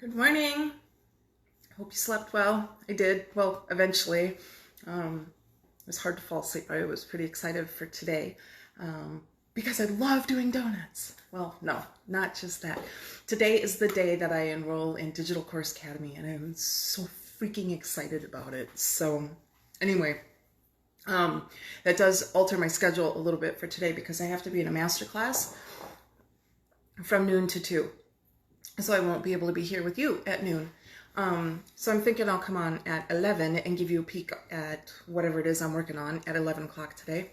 Good morning. Hope you slept well. I did. Well, eventually. It was hard to fall asleep. I was pretty excited for today because I love doing donuts. Well, no, not just that. Today is the day that I enroll in Digital Course Academy, and I'm so freaking excited about it. So anyway, that does alter my schedule a little bit for today because I have to be in a master class from noon to 2. So I won't be able to be here with you at noon. So I'm thinking I'll come on at 11 and give you a peek at whatever it is I'm working on at 11 o'clock today.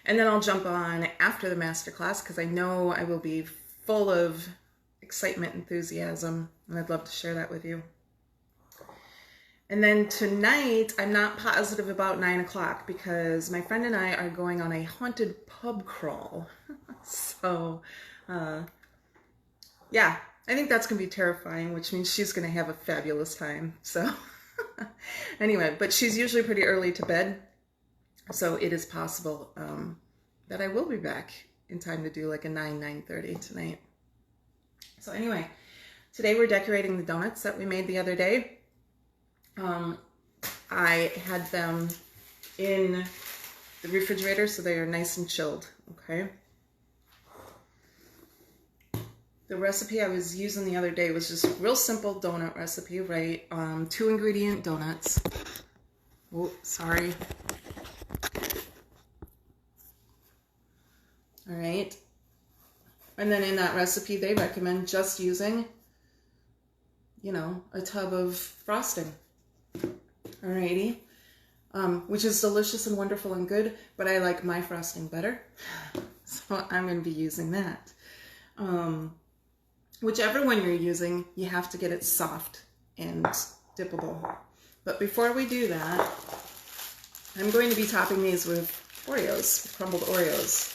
And then I'll jump on after the masterclass because I know I will be full of excitement, enthusiasm, and I'd love to share that with you. And then tonight, I'm not positive about 9 o'clock because my friend and I are going on a haunted pub crawl. So, yeah, I think that's going to be terrifying, which means she's going to have a fabulous time. So anyway, but she's usually pretty early to bed. So it is possible that I will be back in time to do like a 9:30 tonight. So anyway, today we're decorating the donuts that we made the other day. I had them in the refrigerator so they are nice and chilled, okay? The recipe I was using the other day was just a real simple donut recipe, right? 2 ingredient donuts. Oh, sorry. All right. And then in that recipe, they recommend just using, a tub of frosting. Alrighty. Which is delicious and wonderful and good, but I like my frosting better. So I'm going to be using that. Whichever one you're using, you have to get it soft and dippable. But before we do that, I'm going to be topping these with Oreos, crumbled Oreos.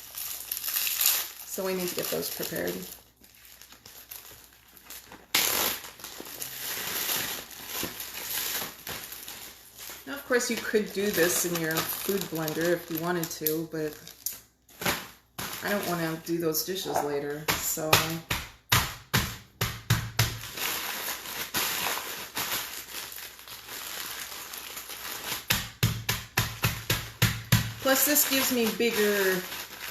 So we need to get those prepared. Now, of course, you could do this in your food blender if you wanted to, but I don't want to do those dishes later, so... Plus, this gives me bigger,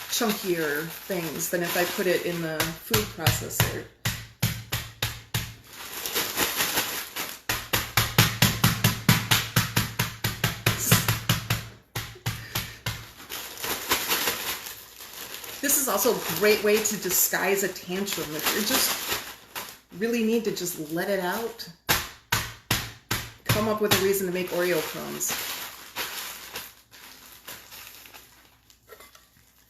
chunkier things than if I put it in the food processor. This is also a great way to disguise a tantrum. If you just really need to just let it out, come up with a reason to make Oreo crumbs.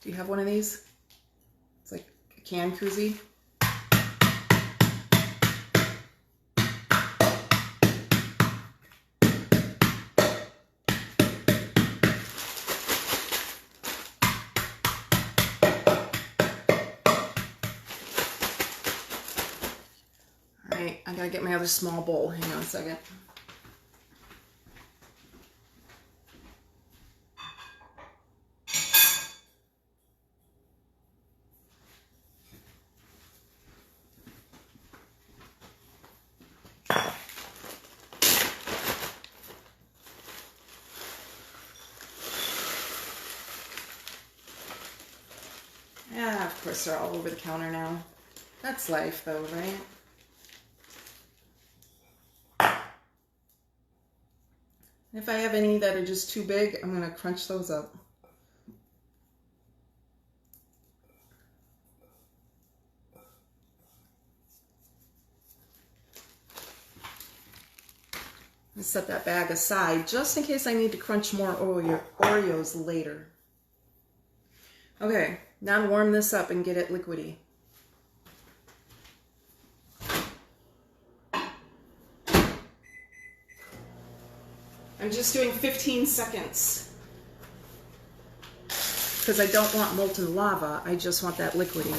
Do you have one of these? It's like a can koozie. All right, I gotta get my other small bowl. Hang on a second. Yeah, of course they're all over the counter now. That's life though, right? If I have any that are just too big, I'm gonna crunch those up. And set that bag aside just in case I need to crunch more Oreos later. Okay, now to warm this up and get it liquidy. I'm just doing 15 seconds because I don't want molten lava, I just want that liquidy.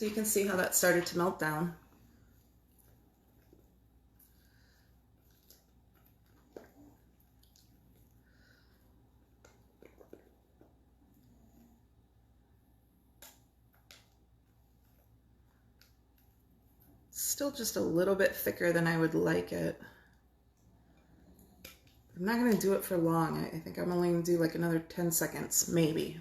So you can see how that started to melt down. Still just a little bit thicker than I would like it. I'm not going to do it for long. I think I'm only going to do like another 10 seconds, maybe.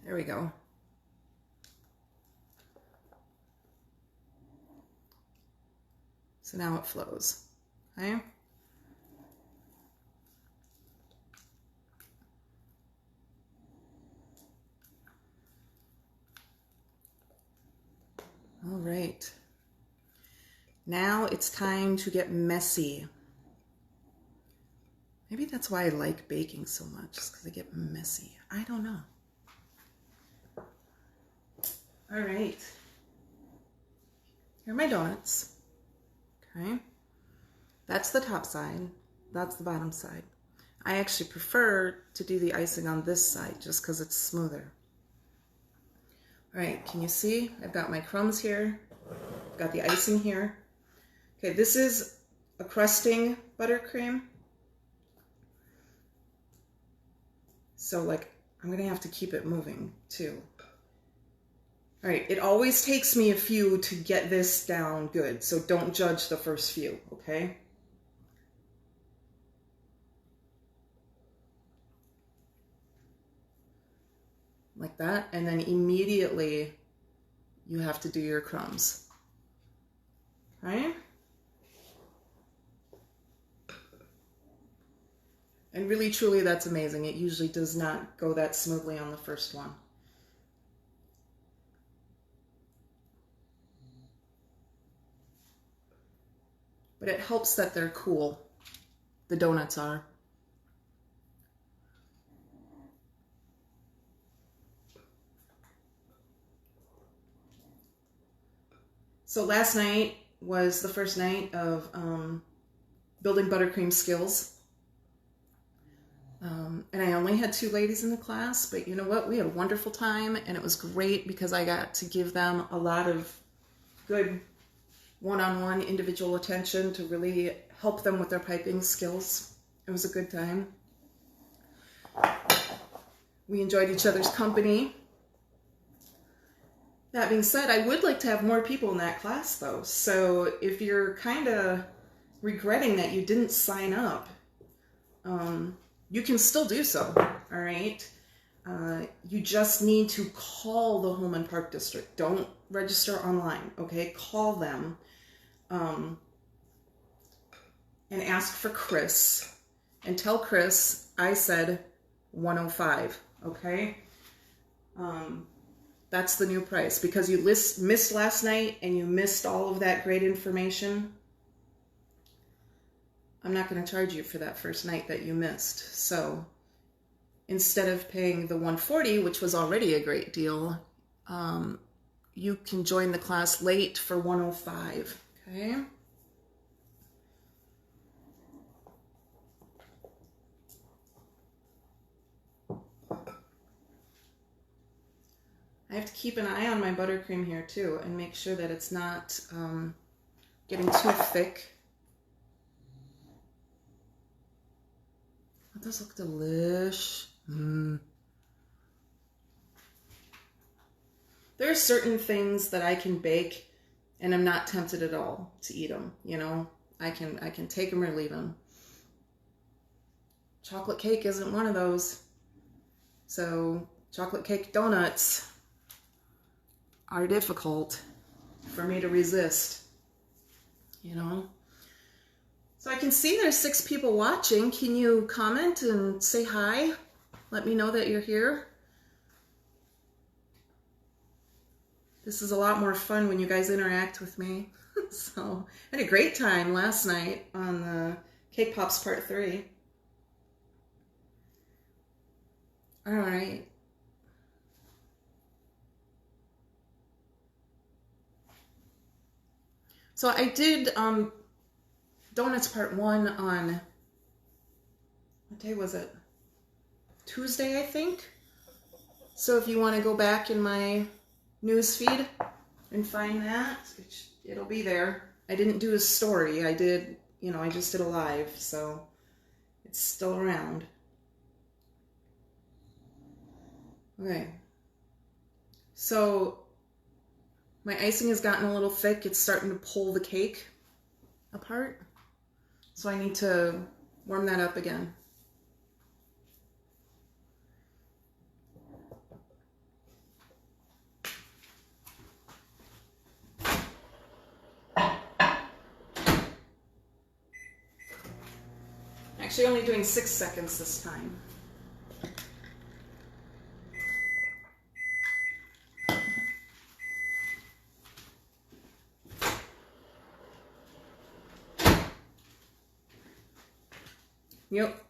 There we go. So now it flows, okay? All right. Now it's time to get messy. Maybe that's why I like baking so much, just because I get messy. I don't know. All right. Here are my donuts. Okay. That's the top side. That's the bottom side. I actually prefer to do the icing on this side just because it's smoother. All right, can you see? I've got my crumbs here. I've got the icing here. Okay, this is a crusting buttercream. So like, I'm gonna have to keep it moving too. All right, it always takes me a few to get this down good, so don't judge the first few, okay? Like that, and then immediately you have to do your crumbs, right? And really, truly, that's amazing. It usually does not go that smoothly on the first one. But it helps that they're cool. The donuts are. So last night was the first night of building buttercream skills. And I only had 2 ladies in the class, but you know what? We had a wonderful time, and it was great because I got to give them a lot of good one-on-one individual attention to really help them with their piping skills. It was a good time. We enjoyed each other's company. That being said, I would like to have more people in that class though. So if you're kind of regretting that you didn't sign up, you can still do so, all right? You just need to call the Home and Park District. Don't register online, okay? Call them and ask for Chris and tell Chris I said 105, okay? That's the new price because you missed last night and you missed all of that great information. I'm not going to charge you for that first night that you missed. So instead of paying the $140, which was already a great deal, you can join the class late for $105, okay? I have to keep an eye on my buttercream here too and make sure that it's not getting too thick. That does look delish. There are certain things that I can bake and I'm not tempted at all to eat them, you know? I can take them or leave them. Chocolate cake isn't one of those. So chocolate cake donuts are difficult for me to resist, you know? So I can see there's 6 people watching. Can you comment and say hi? Let me know that you're here. This is a lot more fun when you guys interact with me. So I had a great time last night on the Cake Pops Part 3. All right. So I did Donuts Part 1 on, what day was it? Tuesday, I think. So if you want to go back in my news feed and find that, it'll be there. I didn't do a story. I did, I just did a live, so it's still around. Okay. So my icing has gotten a little thick. It's starting to pull the cake apart. So I need to warm that up again. Actually only doing 6 seconds this time. Yep.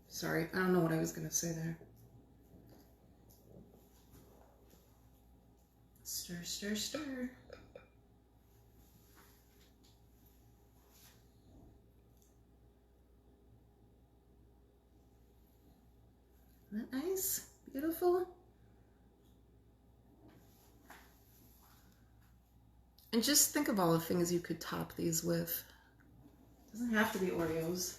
Sorry, I don't know what I was gonna say there. Stir, stir, stir. Isn't that nice? Beautiful. And just think of all the things you could top these with. It doesn't have to be Oreos.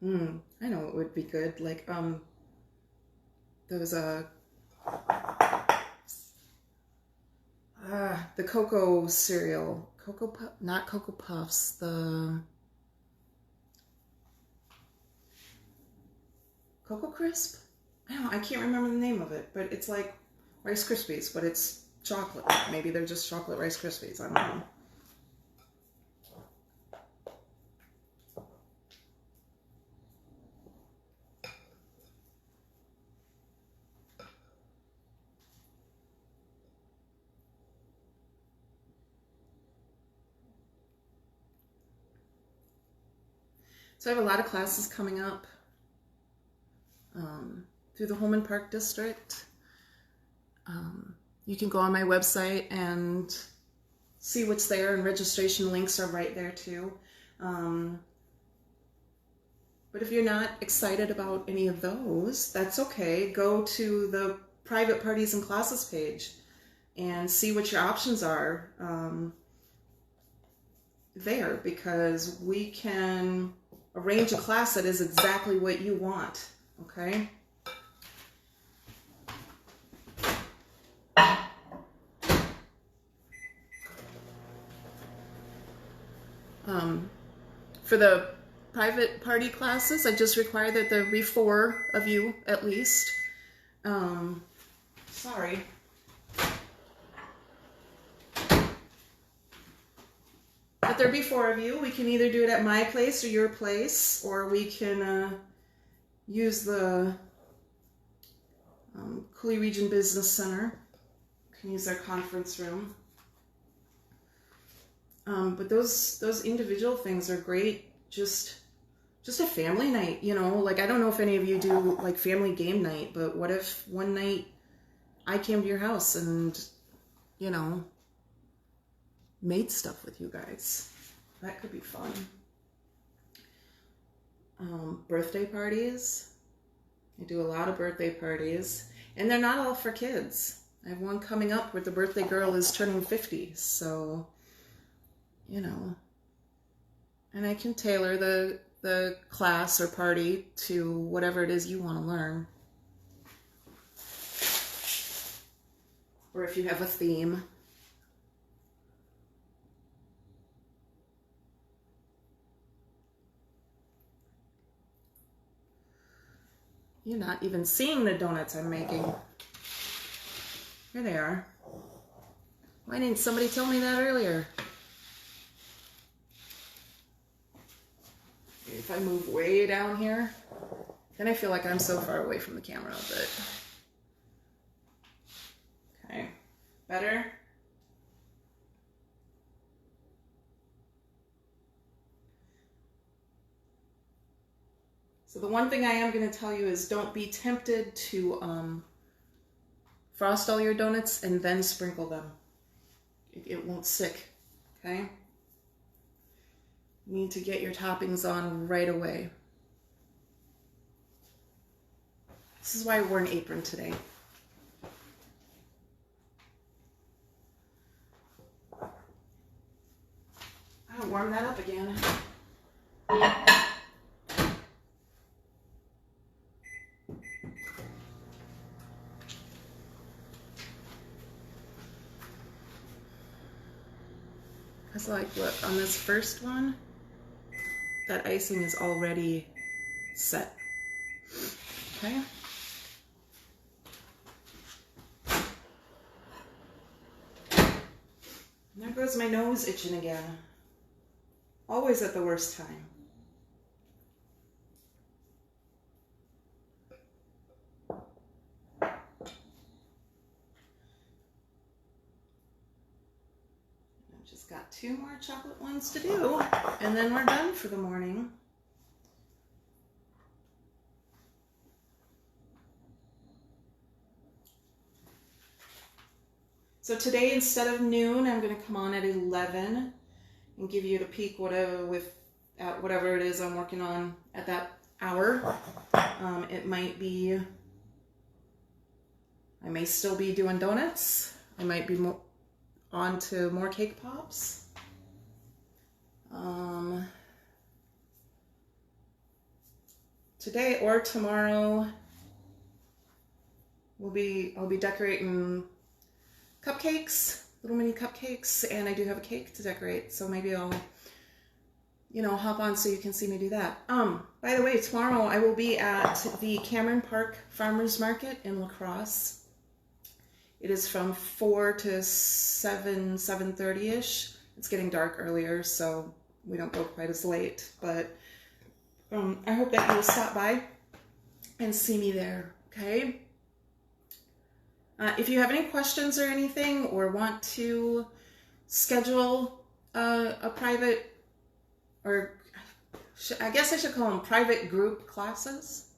I know it would be good. Like, there was the cocoa cereal. Not Cocoa Puffs, the Cocoa Crisp? I can't remember the name of it, but it's like Rice Krispies, but it's chocolate. Maybe they're just chocolate Rice Krispies. I don't know. So I have a lot of classes coming up through the Holman Park District. You can go on my website and see what's there, and registration links are right there too. But if you're not excited about any of those, that's okay. Go to the private parties and classes page and see what your options are there, because we can arrange a class that is exactly what you want, okay? For the private party classes, I just require that there be 4 of you at least. Sorry. But there be 4 of you. We can either do it at my place or your place, or we can use the Cooley Region Business Center. We can use their conference room. But those individual things are great. Just a family night, like, I don't know if any of you do like family game night, but what if one night I came to your house and, made stuff with you guys? That could be fun. Birthday parties. I do a lot of birthday parties, and they're not all for kids. I have one coming up where the birthday girl is turning 50, so, and I can tailor the class or party to whatever it is you want to learn. Or if you have a theme. You're not even seeing the donuts I'm making. Here they are. Why didn't somebody tell me that earlier? If I move way down here, Then I feel like I'm so far away from the camera, but okay, better. So the one thing I am going to tell you is don't be tempted to frost all your donuts and then sprinkle them. It won't stick, okay? You need to get your toppings on right away. This is why I wore an apron today. I'll warm that up again. Because like, look, on this first one, that icing is already set, okay? And there goes my nose itching again. Always at the worst time. I've just got 2 more chocolate ones to do, and then we're done for the morning. So today, instead of noon, I'm going to come on at 11 and give you a peek at whatever it is I'm working on at that hour. It might be, I may still be doing donuts. I might be on to more cake pops. Today or tomorrow, I'll be decorating cupcakes, little mini cupcakes, and I do have a cake to decorate, so maybe I'll, hop on so you can see me do that. By the way, tomorrow I will be at the Cameron Park Farmers Market in La Crosse. It is from 4 to 7:30-ish. It's getting dark earlier, so we don't go quite as late, but I hope that you'll stop by and see me there, okay? If you have any questions or anything, or want to schedule a private, or I guess I should call them private group classes.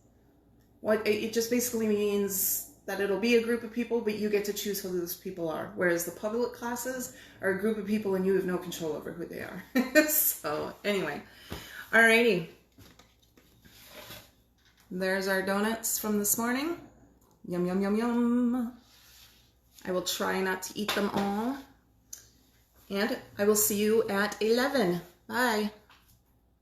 It just basically means that it'll be a group of people, but you get to choose who those people are. Whereas the public classes are a group of people and you have no control over who they are. So anyway, alrighty. There's our donuts from this morning. Yum, yum, yum, yum. I will try not to eat them all. And I will see you at 11. Bye.